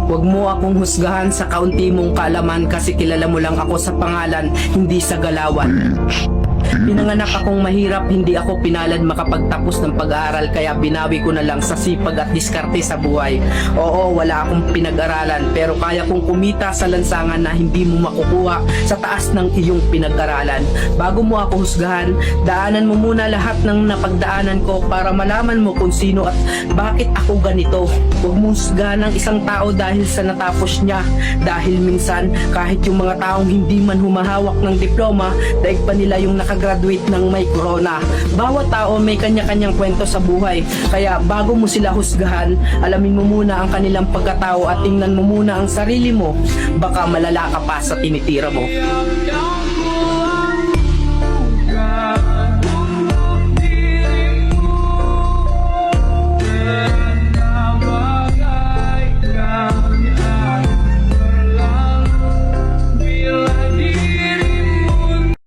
Huwag mo akong husgahan sa kaunti mong kaalaman kasi kilala mo lang ako sa pangalan, hindi sa galawan. Pinanganak akong mahirap, hindi ako pinalad makapagtapos ng pag-aaral kaya binawi ko na lang sa sipag at diskarte sa buhay. Oo, wala akong pinag-aralan pero kaya kong kumita sa lansangan na hindi mo makukuha sa taas ng iyong pinag-aralan. Bago mo ako husgahan, daanan mo muna lahat ng napagdaanan ko para malaman mo kung sino at bakit ako ganito. Huwag mo husgahan ng isang tao dahil sa natapos niya, dahil minsan kahit yung mga taong hindi man humahawak ng diploma, daig pa nila yung nakagraduate ng may corona. Bawat tao may kanya-kanyang kwento sa buhay, kaya bago mo sila husgahan, alamin mo muna ang kanilang pagkatao at tingnan mo muna ang sarili mo. Baka malala ka pa sa tinitira mo.